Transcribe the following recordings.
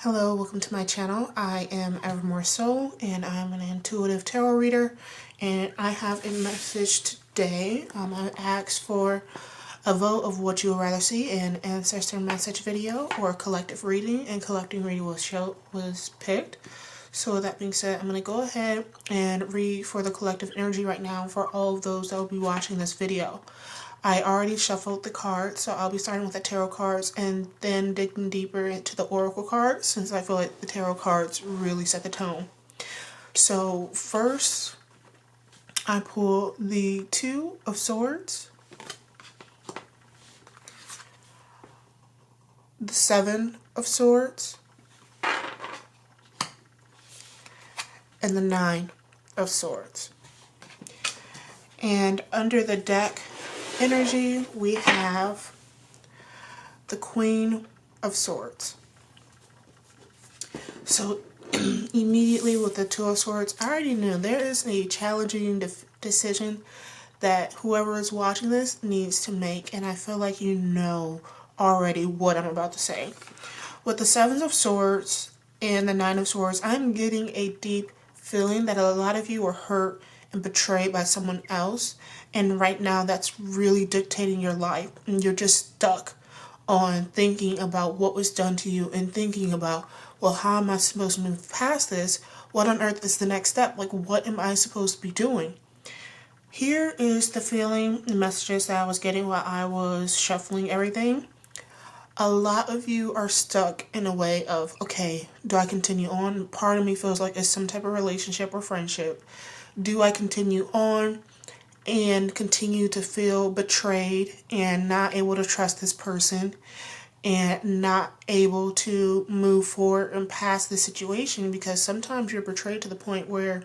Hello, welcome to my channel. I am Evermore Soul and I'm an intuitive tarot reader, and I have a message today. I asked for a vote of what you would rather see, an ancestor message video or a collective reading, and collective reading was picked. So with that being said, I'm going to go ahead and read for the collective energy right now for all of those that will be watching this video. I already shuffled the cards, so I'll be starting with the tarot cards and then digging deeper into the oracle cards, since I feel like the tarot cards really set the tone. So first, I pull the Two of Swords, the Seven of Swords, and the Nine of Swords. And under the deck energy, we have the Queen of Swords. So immediately with the Two of Swords, I already knew there is a challenging decision that whoever is watching this needs to make, and I feel like you know already what I'm about to say. With the Seven of Swords and the Nine of Swords, I'm getting a deep feeling that a lot of you were hurt and betrayed by someone else, and right now that's really dictating your life, and you're just stuck on thinking about what was done to you and thinking about, well, how am I supposed to move past this? What on earth is the next step? Like, what am I supposed to be doing? Here is the feeling, the messages that I was getting while I was shuffling everything. A lot of you are stuck in a way of, okay, do I continue on? Part of me feels like it's some type of relationship or friendship. Do I continue on and continue to feel betrayed and not able to trust this person and not able to move forward and past the situation? Because sometimes you're betrayed to the point where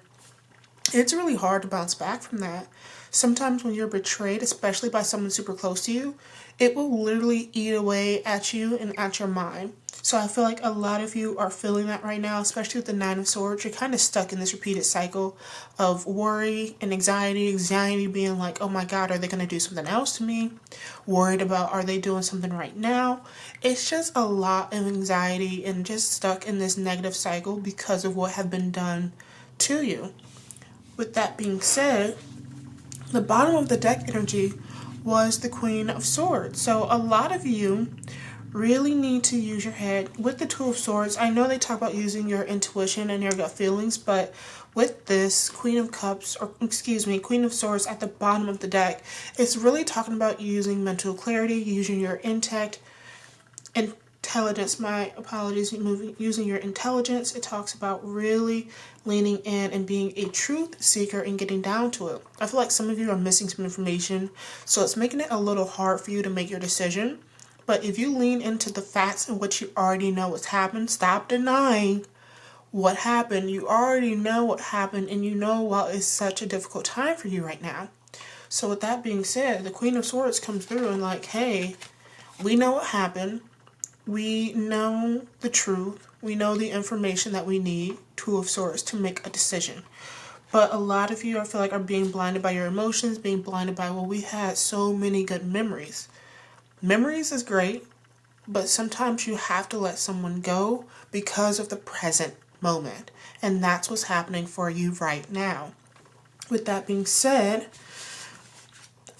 it's really hard to bounce back from that. Sometimes when you're betrayed, especially by someone super close to you, it will literally eat away at you and at your mind. So I feel like a lot of you are feeling that right now, especially with the Nine of Swords. You're kind of stuck in this repeated cycle of worry and anxiety being like, oh my God, are they going to do something else to me? Worried about, are they doing something right now? It's just a lot of anxiety and just stuck in this negative cycle because of what have been done to you. With that being said, the bottom of the deck energy was the Queen of Swords. So a lot of you really need to use your head. With the Two of Swords, I know they talk about using your intuition and your gut feelings, but with this Queen of Swords at the bottom of the deck, it's really talking about using mental clarity, using your intelligence. My apologies, using your intelligence. It talks about really leaning in and being a truth seeker and getting down to it. I feel like some of you are missing some information, so it's making it a little hard for you to make your decision. But if you lean into the facts and what you already know what's happened, stop denying what happened. You already know what happened, and you know why it's such a difficult time for you right now. So with that being said, the Queen of Swords comes through and like, hey, we know what happened. We know the truth. We know the information that we need, Two of Swords, to make a decision. But a lot of you, I feel like, are being blinded by your emotions, being blinded by, well, we had so many good memories. Memories is great, but sometimes you have to let someone go because of the present moment. And that's what's happening for you right now. With that being said,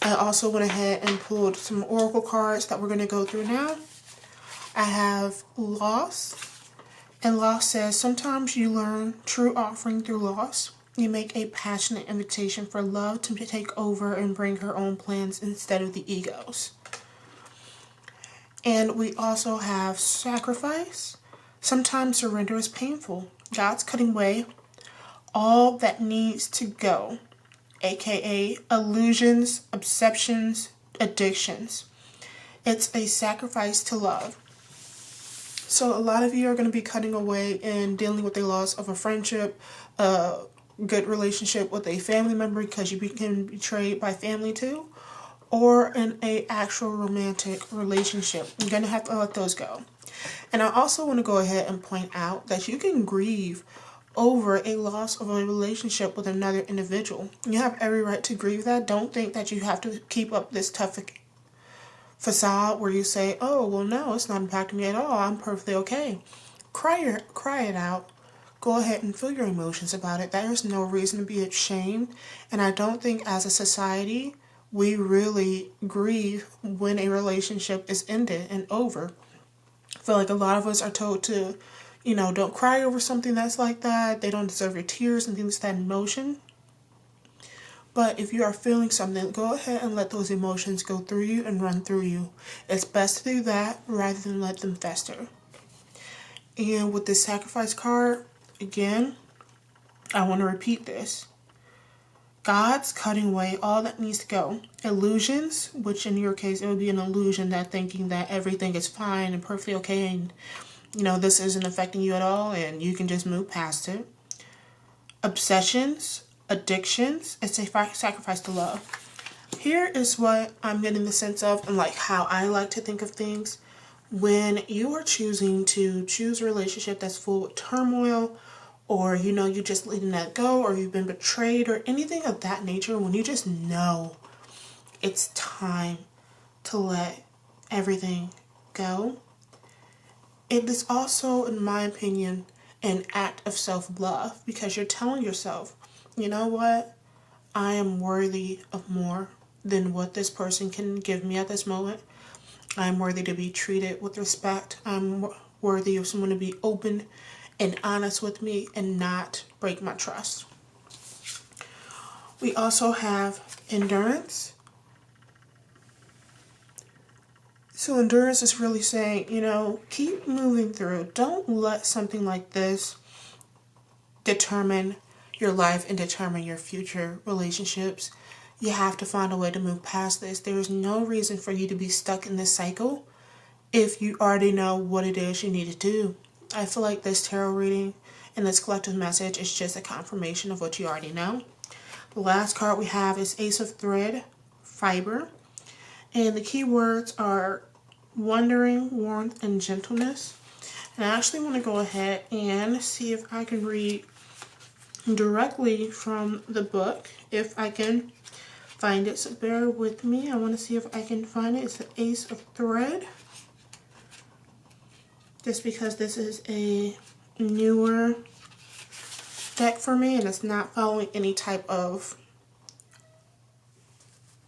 I also went ahead and pulled some oracle cards that we're going to go through now. I have loss, and loss says, sometimes you learn true offering through loss. You make a passionate invitation for love to take over and bring her own plans instead of the egos. And we also have sacrifice. Sometimes surrender is painful. God's cutting away all that needs to go, aka illusions, obsessions, addictions. It's a sacrifice to love. So a lot of you are going to be cutting away and dealing with the loss of a friendship, a good relationship with a family member because you became betrayed by family too, or in a actual romantic relationship. You're going to have to let those go. And I also want to go ahead and point out that you can grieve over a loss of a relationship with another individual. You have every right to grieve that. Don't think that you have to keep up this tough facade where you say, oh, well, no, it's not impacting me at all. I'm perfectly okay. cry it out. Go ahead and feel your emotions about it. There's no reason to be ashamed. And I don't think as a society we really grieve when a relationship is ended and over. I feel like a lot of us are told to, don't cry over something that's like that. They don't deserve your tears and things of that emotion. But if you are feeling something, go ahead and let those emotions go through you and run through you. It's best to do that rather than let them fester. And with this sacrifice card, again, I want to repeat this. God's cutting away all that needs to go. Illusions, which in your case, it would be an illusion that thinking that everything is fine and perfectly okay and, this isn't affecting you at all and you can just move past it. Obsessions, addictions, and sacrifice to love. Here is what I'm getting the sense of and like how I like to think of things. When you are choosing to choose a relationship that's full of turmoil, or you just letting that go, or you've been betrayed, or anything of that nature, when you just know it's time to let everything go, it is also, in my opinion, an act of self-love, because you're telling yourself, you know what, I am worthy of more than what this person can give me at this moment. I'm worthy to be treated with respect. I'm worthy of someone to be open and honest with me and not break my trust. We also have endurance. So endurance is really saying, keep moving through. Don't let something like this determine your life and determine your future relationships. You have to find a way to move past this. There is no reason for you to be stuck in this cycle if you already know what it is you need to do. I feel like this tarot reading and this collective message is just a confirmation of what you already know. The last card we have is Ace of Thread, Fiber. And the key words are wondering, warmth, and gentleness. And I actually want to go ahead and see if I can read directly from the book, if I can find it. So bear with me. I want to see if I can find it. It's the Ace of Thread. Just because this is a newer deck for me and it's not following any type of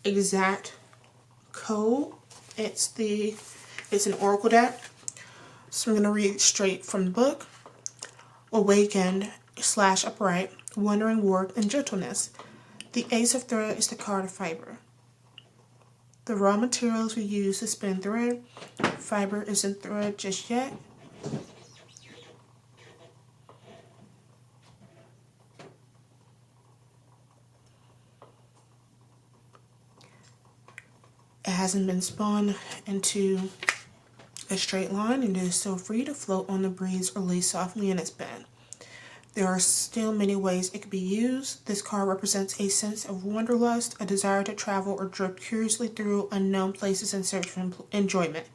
exact code. It's an oracle deck. So I'm going to read straight from the book. Awakened / upright, wondering, warmth, and gentleness. The Ace of Thread is the card of fiber. The raw materials we use to spin thread. Fiber isn't thread just yet. It hasn't been spun into a straight line and it is still free to float on the breeze or lay softly in its bed. There are still many ways it could be used. This card represents a sense of wanderlust, a desire to travel or drift curiously through unknown places in search for enjoyment.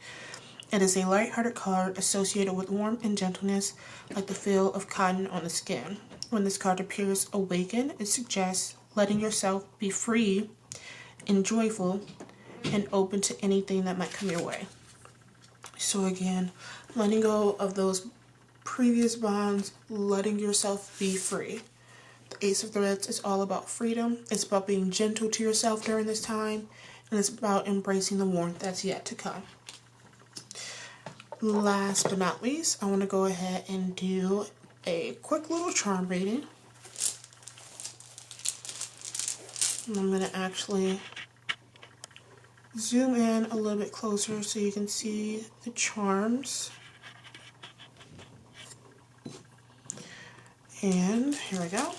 It is a light-hearted card associated with warmth and gentleness, like the feel of cotton on the skin. When this card appears awakened, it suggests letting yourself be free and joyful and open to anything that might come your way. So again, letting go of those previous bonds, letting yourself be free. The Ace of Threads is all about freedom. It's about being gentle to yourself during this time, and it's about embracing the warmth that's yet to come. Last but not least, I want to go ahead and do a quick little charm reading. And I'm going to actually zoom in a little bit closer so you can see the charms. And here we go.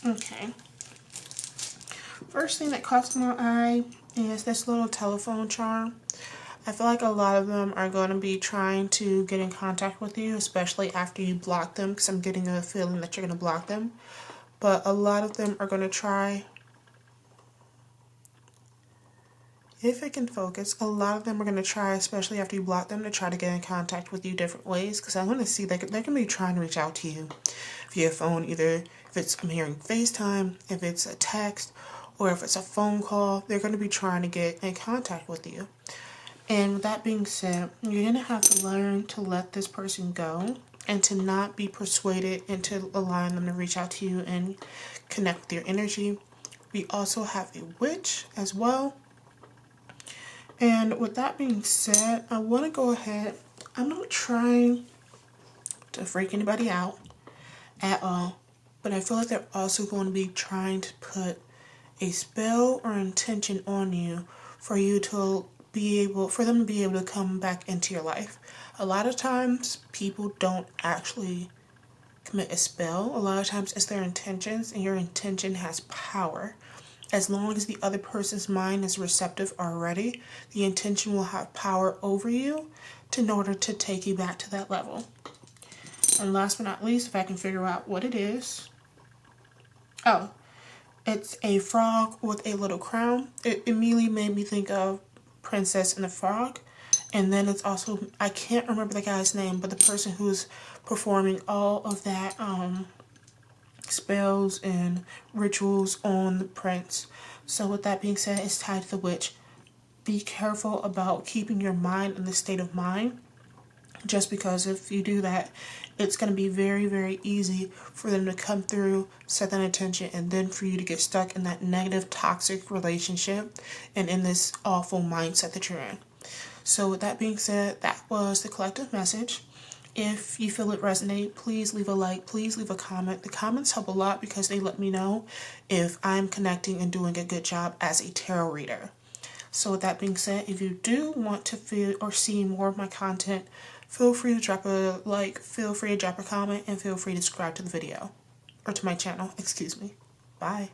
Okay. First thing that caught my eye is this little telephone charm. I feel like a lot of them are going to be trying to get in contact with you, especially after you block them, because I'm getting a feeling that you're going to block them. But a lot of them are going to try, if it can focus, a lot of them are going to try, especially after you block them, to try to get in contact with you different ways, because I want to see they can be trying to reach out to you via phone, either If it's, I'm hearing FaceTime, if it's a text, or if it's a phone call, they're going to be trying to get in contact with you. And with that being said, you're going to have to learn to let this person go and to not be persuaded into allowing them to reach out to you and connect with your energy. We also have a witch as well. And with that being said, I want to go ahead. I'm not trying to freak anybody out at all, but I feel like they're also going to be trying to put a spell or intention on you for you to be able, for them to be able to come back into your life. A lot of times people don't actually commit a spell. A lot of times it's their intentions, and your intention has power. As long as the other person's mind is receptive already, the intention will have power over you in order to take you back to that level. And last but not least, if I can figure out what it is. Oh, it's a frog with a little crown. It immediately made me think of Princess and the Frog. And then it's also, I can't remember the guy's name, but the person who's performing all of that spells and rituals on the prince. So with that being said, it's tied to the witch. Be careful about keeping your mind in the state of mind, just because if you do that, it's going to be very, very easy for them to come through, set that intention, and then for you to get stuck in that negative, toxic relationship and in this awful mindset that you're in. So with that being said, that was the collective message. If you feel it resonate, please leave a like, please leave a comment. The comments help a lot because they let me know if I'm connecting and doing a good job as a tarot reader. So with that being said, if you do want to feel or see more of my content, feel free to drop a like, feel free to drop a comment, and feel free to subscribe to the video. Or to my channel, excuse me. Bye.